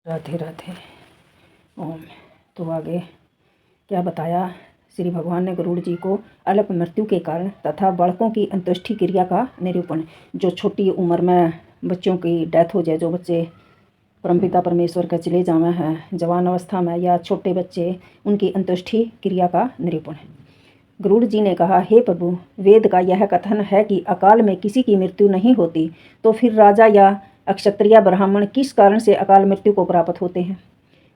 राधे राधे। ओम। तो आगे क्या बताया? श्री भगवान ने गरुड़ जी को अल्प मृत्यु के कारण तथा बालकों की अंत्येष्टि क्रिया का निरूपण, जो छोटी उम्र में बच्चों की डेथ हो जाए, जो बच्चे परमपिता परमेश्वर के चले जावे हैं जवान अवस्था में, या छोटे बच्चे, उनकी अंत्येष्टि क्रिया का निरूपण। गरुड़ जी ने कहा, हे प्रभु, वेद का यह कथन है कि अकाल में किसी की मृत्यु नहीं होती, तो फिर राजा या अक्षत्रिय ब्राह्मण किस कारण से अकाल मृत्यु को प्राप्त होते हैं?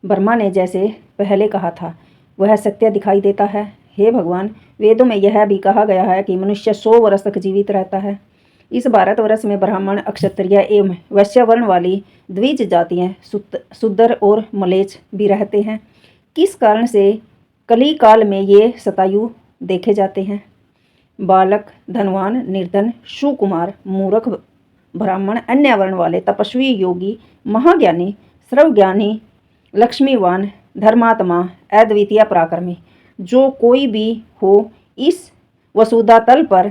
ब्रह्मा ने जैसे पहले कहा था वह सत्य दिखाई देता है। हे भगवान, वेदों में यह भी कहा गया है कि मनुष्य 100 वर्ष तक जीवित रहता है। इस भारतवर्ष में ब्राह्मण, क्षत्रिय एवं वैश्य वर्ण वाली द्विज जातियाँ, शूद्र और मलेच्छ भी रहते हैं। किस कारण से कली काल में ये शतायु देखे जाते हैं? बालक, धनवान, निर्धन, सुकुमार, मूर्ख, ब्राह्मण, अन्य वर्ण वाले, तपस्वी, योगी, महाज्ञानी, सर्वज्ञानी, लक्ष्मीवान, धर्मात्मा, अद्वितीय पराक्रमी, जो कोई भी हो, इस वसुधा तल पर,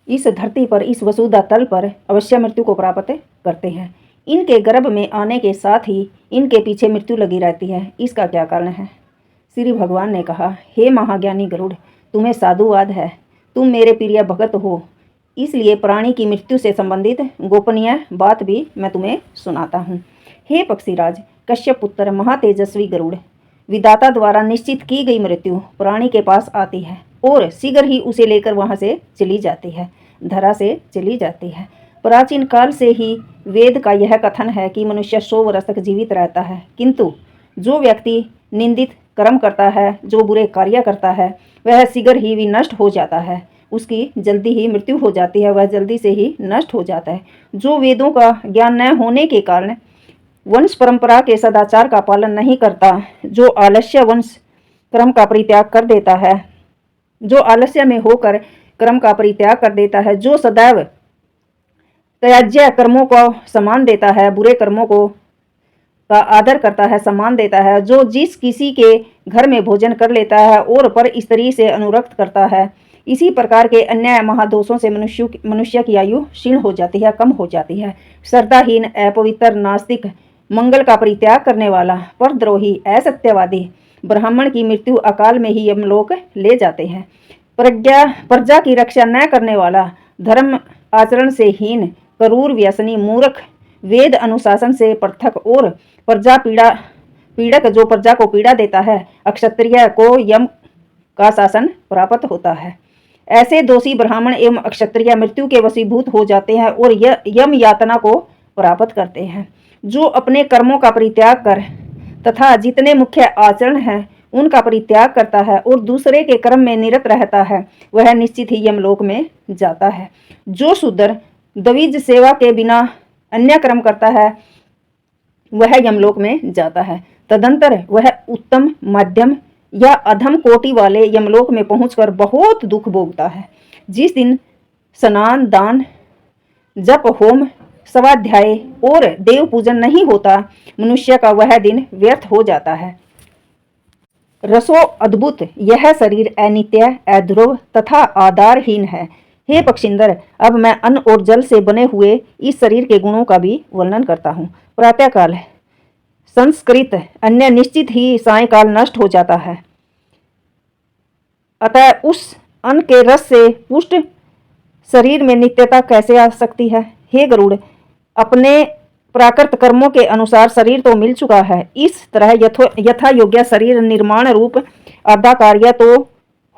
इस धरती पर, इस वसुधा तल पर अवश्य मृत्यु को प्राप्त करते हैं। इनके गर्भ में आने के साथ ही इनके पीछे मृत्यु लगी रहती है। इसका क्या कारण है? श्री भगवान ने कहा, हे महाज्ञानी गरुड़, तुम्हें साधुवाद है, तुम मेरे प्रिय भगत हो, इसलिए प्राणी की मृत्यु से संबंधित गोपनीय बात भी मैं तुम्हें सुनाता हूँ। हे पक्षीराज, कश्यप पुत्र महातेजस्वी गरुड़, विधाता द्वारा निश्चित की गई मृत्यु प्राणी के पास आती है और शीघ्र ही उसे लेकर वहाँ से चली जाती है, धरा से चली जाती है। प्राचीन काल से ही वेद का यह कथन है कि मनुष्य 100 वर्ष तक जीवित रहता है, किंतु जो व्यक्ति निंदित कर्म करता है, जो बुरे कार्य करता है, वह शीघ्र ही भी नष्ट हो जाता है, उसकी जल्दी ही मृत्यु हो जाती है, वह जल्दी से ही नष्ट हो जाता है। जो वेदों का ज्ञान न होने के कारण वंश परंपरा के सदाचार का पालन नहीं करता, जो आलस्य वंश क्रम का परित्याग कर देता है, जो आलस्य में होकर क्रम का परित्याग कर देता है, जो सदैव त्याज्य कर्मों को सम्मान देता है, बुरे कर्मों को का आदर करता है, सम्मान देता है, जो जिस किसी के घर में भोजन कर लेता है और पर स्त्री से अनुरक्त करता है, इसी प्रकार के अन्य महादोषों से मनुष्य की आयु क्षीण हो जाती है, कम हो जाती है। श्रद्धाहीन, अपवित्र, नास्तिक, मंगल का परित्याग करने वाला, परद्रोही, असत्यवादी ब्राह्मण की मृत्यु अकाल में ही यमलोक ले जाते हैं। प्रजा की रक्षा न करने वाला, धर्म आचरण से हीन, क्रूर, व्यसनी, मूर्ख, वेद अनुशासन से पृथक और प्रजा पीड़क, जो प्रजा को पीड़ा देता है, अक्षत्रिय को यम का शासन प्राप्त होता है। ऐसे दोषी ब्राह्मण एवं अक्षत्रिय मृत्यु के वशीभूत हो जाते हैं और यम यातना को प्राप्त करते हैं। जो अपने कर्मों का परित्याग कर तथा जितने मुख्य आचरण हैं उनका परित्याग करता है और दूसरे के कर्म में निरत रहता है, वह निश्चित ही यमलोक में जाता है। जो शूद्र द्विज सेवा के बिना अन्य कर्म करता है, वह यमलोक में जाता है। तदंतर वह उत्तम, मध्यम या अधम कोटि वाले यमलोक में पहुंचकर बहुत दुख भोगता है। जिस दिन स्नान, दान, जप, होम, स्वाध्याय और देव पूजन नहीं होता, मनुष्य का वह दिन व्यर्थ हो जाता है। रसो अद्भुत यह शरीर अनित्य, अध्रुव तथा आधारहीन है। हे पक्षिंदर, अब मैं अन्न और जल से बने हुए इस शरीर के गुणों का भी वर्णन करता हूँ। प्रातःकाल संस्कृत अन्य निश्चित ही सायंकाल नष्ट हो जाता है, अतः उस अन्न के रस से पुष्ट शरीर में नित्यता कैसे आ सकती है? हे गरुड़, अपने प्राकृत कर्मों के अनुसार शरीर तो मिल चुका है, इस तरह यथा योग्य शरीर निर्माण रूप आधा कार्य तो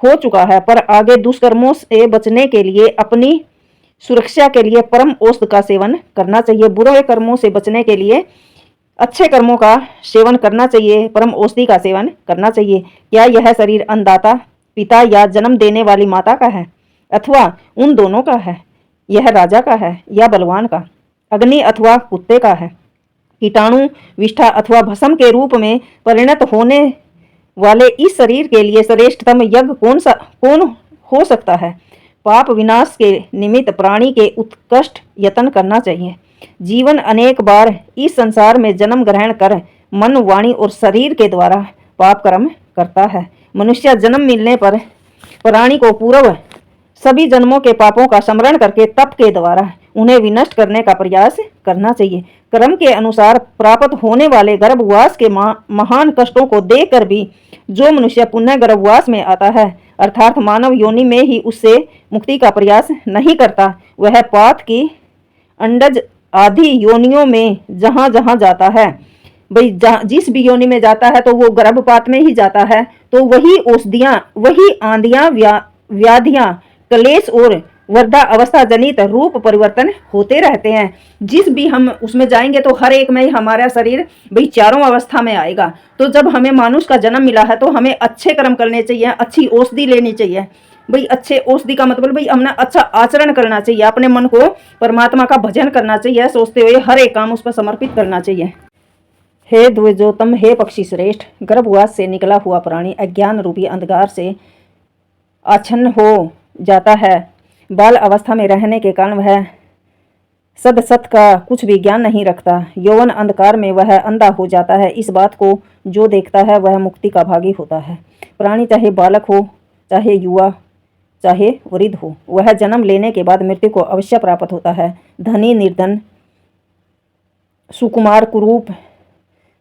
हो चुका है, पर आगे दुष्कर्मों से बचने के लिए, अपनी सुरक्षा के लिए परम औषध का सेवन करना चाहिए। बुरे कर्मों से बचने के लिए अच्छे कर्मों का सेवन करना चाहिए, परम औषधि का सेवन करना चाहिए। क्या यह शरीर अन्नदाता पिता या जन्म देने वाली माता का है, अथवा उन दोनों का है? यह राजा का है या बलवान का, अग्नि अथवा कुत्ते का है? कीटाणु, विष्ठा अथवा भस्म के रूप में परिणत होने वाले इस शरीर के लिए श्रेष्ठतम यज्ञ कौन हो सकता है? पाप विनाश के निमित्त प्राणी के उत्कृष्ट यत्न करना चाहिए। जीवन अनेक बार इस संसार में जन्म ग्रहण कर मन, वाणी और शरीर के द्वारा पाप कर्म करता है। मनुष्य जन्म मिलने पर प्राणी को पूर्व सभी जन्मों के पापों का स्मरण करके तप के द्वारा उन्हें विनष्ट करने का प्रयास करना चाहिए। क्रम के अनुसार प्राप्त होने वाले गर्भवास के महान कष्टों को देखकर भी जो मनुष्य पुनः गर्भवास में आता है अर्थात मानव योनि में ही उससे मुक्ति का प्रयास नहीं करता, वह पात की अंडज आदि योनियों में जहाँ जहाँ जाता है, भाई जिस भी योनि में जाता है तो वो गर्भपात में ही जाता है, तो वही औषधियाँ, वही आंधियाँ, व्याधियाँ, क्लेश और वृद्धा अवस्था जनित रूप परिवर्तन होते रहते हैं। जिस भी हम उसमें जाएंगे तो हर एक में हमारा शरीर भाई चारों अवस्था में आएगा। तो जब हमें मानुष का जन्म मिला है तो हमें अच्छे कर्म करने चाहिए, अच्छी औषधि लेनी चाहिए। भाई अच्छे औषधि का मतलब भाई हमने अच्छा आचरण करना चाहिए, अपने मन को परमात्मा का भजन करना चाहिए, सोचते हुए हर एक काम उस पर समर्पित करना चाहिए। हे द्विजोतम, हे पक्षी श्रेष्ठ, गर्भवास से निकला हुआ प्राणी अज्ञान रूपी अंधकार से आच्छन्न हो जाता है। बाल अवस्था में रहने के कारण वह सत का कुछ भी ज्ञान नहीं रखता। यौवन अंधकार में वह अंधा हो जाता है। इस बात को जो देखता है वह मुक्ति का भागी होता है। प्राणी चाहे बालक हो, चाहे युवा, चाहे वृद्ध हो, वह जन्म लेने के बाद मृत्यु को अवश्य प्राप्त होता है। धनी, निर्धन, सुकुमार, कुरूप,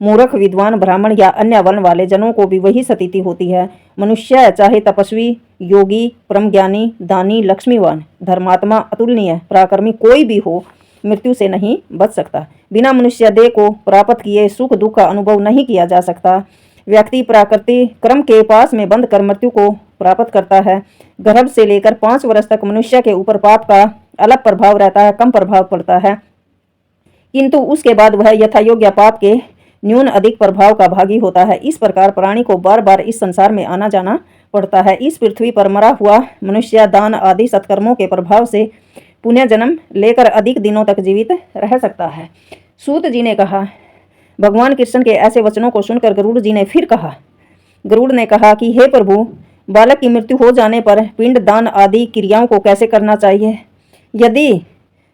मूर्ख, विद्वान, ब्राह्मण या अन्य वर्ण वाले जनों को भी वही स्थिति होती है। मनुष्य चाहे तपस्वी, योगी, परमज्ञानी, दानी, लक्ष्मीवान, धर्मात्मा, अतुलनीय, पराक्रमी कोई भी हो, मृत्यु से नहीं बच सकता। बिना मनुष्य देह को प्राप्त किए सुख दुख का अनुभव नहीं किया जा सकता। व्यक्ति प्राकृति क्रम के पास में बंद कर मृत्यु को प्राप्त करता है। गर्भ से लेकर 5 वर्ष तक मनुष्य के ऊपर पाप का अलग प्रभाव रहता है, कम प्रभाव पड़ता है, किंतु उसके बाद वह यथायोग्य पाप के न्यून अधिक प्रभाव का भागी होता है। इस प्रकार प्राणी को बार बार इस संसार में आना जाना पड़ता है। इस पृथ्वी पर मरा हुआ मनुष्य दान आदि सत्कर्मों के प्रभाव से पुण्य जन्म लेकर अधिक दिनों तक जीवित रह सकता है। सूत जी ने कहा, भगवान कृष्ण के ऐसे वचनों को सुनकर गरुड़ जी ने फिर कहा, गरुड़ ने कहा कि हे प्रभु, बालक की मृत्यु हो जाने पर पिंड दान आदि क्रियाओं को कैसे करना चाहिए? यदि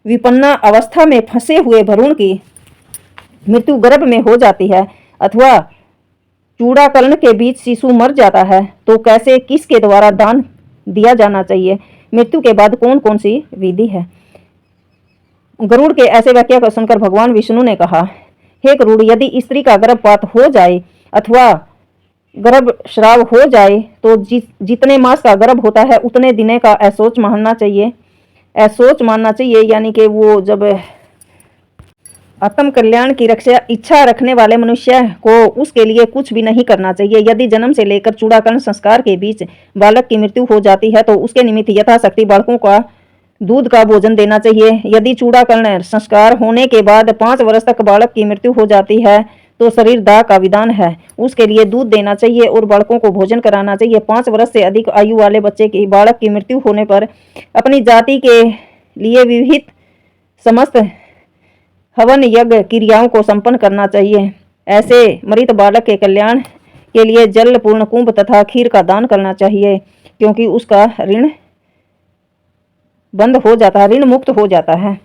विपन्ना अवस्था में फंसे हुए भ्रूण की मृत्यु गर्भ में हो जाती है अथवा चूड़ाकर्ण के बीच शिशु मर जाता है तो कैसे, किसके द्वारा दान दिया जाना चाहिए? मृत्यु के बाद कौन कौन सी विधि है? गरुड़ के ऐसे वाक्य को सुनकर भगवान विष्णु ने कहा, हे गरुड़, यदि स्त्री का गर्भपात हो जाए अथवा गर्भस्राव हो जाए तो जितने मास का गर्भ होता है उतने दिने का असोच मानना चाहिए। असोच मानना चाहिए यानी कि वो जब आत्म कल्याण की रक्षा इच्छा रखने वाले मनुष्य को उसके लिए कुछ भी नहीं करना चाहिए। यदि जन्म से लेकर चूड़ाकर्ण संस्कार के बीच बालक की मृत्यु हो जाती है तो उसके निमित्त यथाशक्ति बालकों का दूध का भोजन देना चाहिए। यदि चूड़ाकर्ण संस्कार होने के बाद 5 वर्ष तक बालक की मृत्यु हो जाती है तो शरीर दाह का विधान है, उसके लिए दूध देना चाहिए और बालकों को भोजन कराना चाहिए। 5 वर्ष से अधिक आयु वाले बच्चे की बालक की मृत्यु होने पर अपनी जाति के लिए विहित समस्त हवन यज्ञ क्रियाओं को संपन्न करना चाहिए। ऐसे मृत बालक के कल्याण के लिए जल पूर्ण कुंभ तथा खीर का दान करना चाहिए, क्योंकि उसका ऋण बंद हो जाता है, ऋण मुक्त हो जाता है।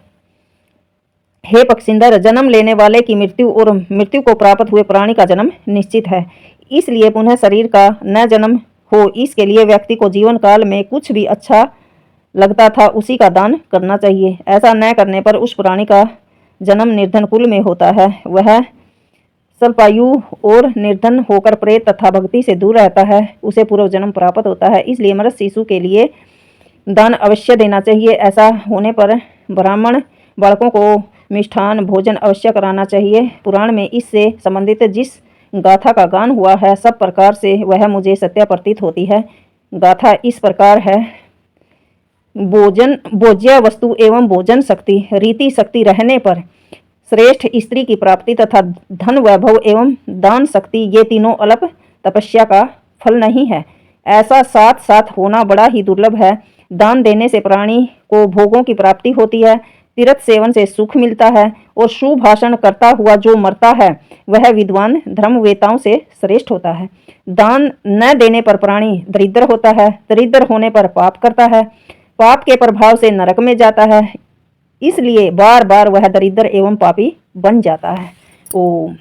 हे पक्षिंदर, जन्म लेने वाले की मृत्यु और मृत्यु को प्राप्त हुए प्राणी का जन्म निश्चित है, इसलिए पुनः शरीर का न जन्म हो, इसके लिए व्यक्ति को जीवन काल में कुछ भी अच्छा लगता था उसी का दान करना चाहिए। ऐसा न करने पर उस प्राणी का जन्म निर्धन कुल में होता है, वह स्वल्पायु और निर्धन होकर प्रेत तथा भक्ति से दूर रहता है, उसे पूर्व जन्म प्राप्त होता है। इसलिए मृत शिशु के लिए दान अवश्य देना चाहिए। ऐसा होने पर ब्राह्मण बालकों को मिष्ठान भोजन अवश्य कराना चाहिए। पुराण में इससे संबंधित जिस गाथा का गान हुआ है सब प्रकार से वह मुझे सत्य प्रतीत होती है। गाथा इस प्रकार है, भोज्य वस्तु एवं भोजन शक्ति रीति शक्ति रहने पर श्रेष्ठ स्त्री की प्राप्ति तथा धन वैभव एवं दान शक्ति ये तीनों अल्प तपस्या का फल नहीं है। ऐसा साथ साथ होना बड़ा ही दुर्लभ है। दान देने से प्राणी को भोगों की प्राप्ति होती है, तीर्थ सेवन से सुख मिलता है और सुभाषण करता हुआ जो मरता है वह विद्वान धर्मवेताओं से श्रेष्ठ होता है। दान न देने पर प्राणी दरिद्र होता है, दरिद्र होने पर पाप करता है, पाप के प्रभाव से नरक में जाता है, इसलिए बार बार वह दरिद्र एवं पापी बन जाता है। ओम।